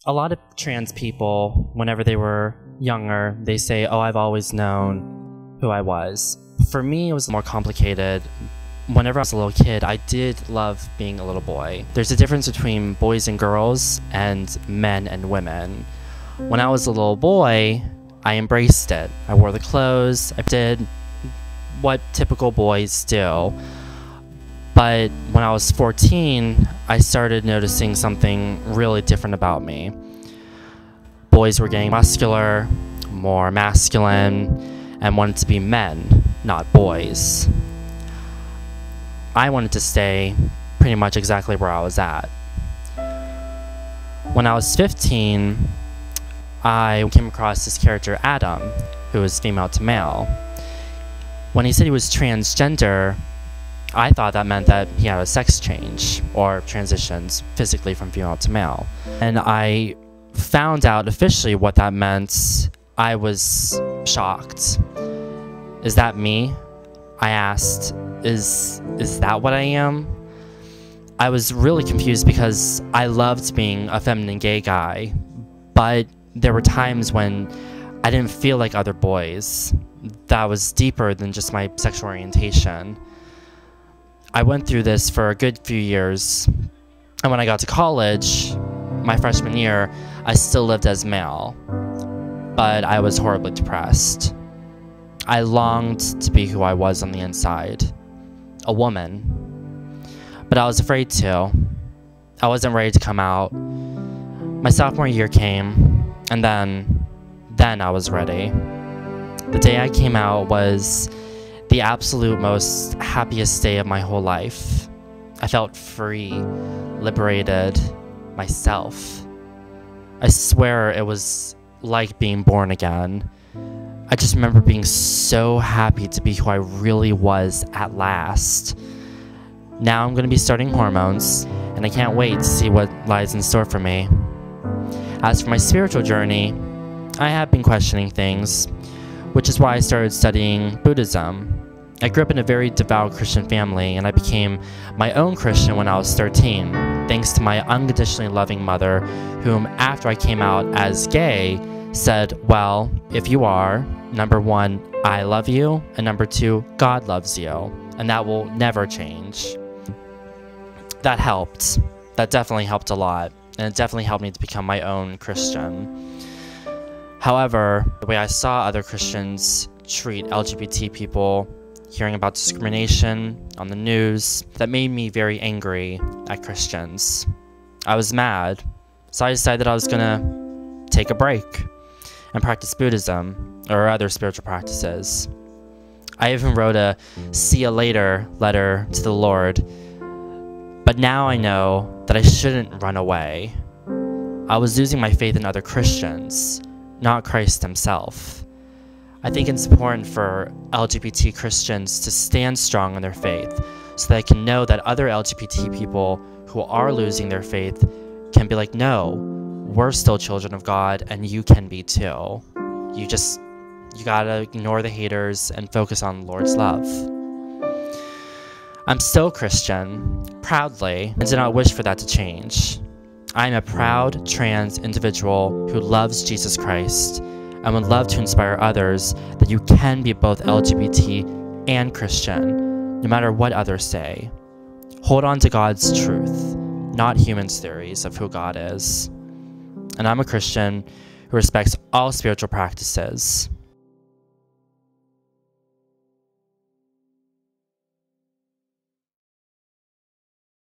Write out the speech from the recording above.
A lot of trans people, whenever they were younger, they say, oh, I've always known who I was. For me, it was more complicated. Whenever I was a little kid, I did love being a little boy. There's a difference between boys and girls and men and women. When I was a little boy, I embraced it. I wore the clothes, I did what typical boys do. But when I was 14, I started noticing something really different about me. Boys were getting muscular, more masculine, and wanted to be men, not boys. I wanted to stay pretty much exactly where I was at. When I was 15, I came across this character, Adam, who was female to male. When he said he was transgender, I thought that meant that he had a sex change or transitions physically from female to male. And I found out officially what that meant. I was shocked. Is that me? I asked, is that what I am? I was really confused because I loved being a feminine gay guy, but there were times when I didn't feel like other boys. That was deeper than just my sexual orientation. I went through this for a good few years, and when I got to college, my freshman year, I still lived as male, but I was horribly depressed. I longed to be who I was on the inside, a woman, but I was afraid to. I wasn't ready to come out. My sophomore year came, and then I was ready. The day I came out was the absolute most happiest day of my whole life. I felt free, liberated, myself. I swear it was like being born again. I just remember being so happy to be who I really was at last. Now I'm going to be starting hormones, and I can't wait to see what lies in store for me. As for my spiritual journey, I have been questioning things, which is why I started studying Buddhism. I grew up in a very devout Christian family, and I became my own Christian when I was 13, thanks to my unconditionally loving mother, whom, after I came out as gay, said, well, if you are, number one, I love you, and number two, God loves you, and that will never change. That helped. That definitely helped a lot, and it definitely helped me to become my own Christian. However, the way I saw other Christians treat LGBT people, hearing about discrimination on the news, that made me very angry at Christians. I was mad, so I decided I was gonna take a break and practice Buddhism or other spiritual practices. I even wrote a see you later letter to the Lord, but now I know that I shouldn't run away. I was losing my faith in other Christians, not Christ himself. I think it's important for LGBT Christians to stand strong in their faith so they can know that other LGBT people who are losing their faith can be like, no, we're still children of God and you can be too. You gotta ignore the haters and focus on the Lord's love. I'm still Christian, proudly, and do not wish for that to change. I am a proud trans individual who loves Jesus Christ and would love to inspire others that you can be both LGBT and Christian, no matter what others say. Hold on to God's truth, not humans' theories of who God is. And I'm a Christian who respects all spiritual practices.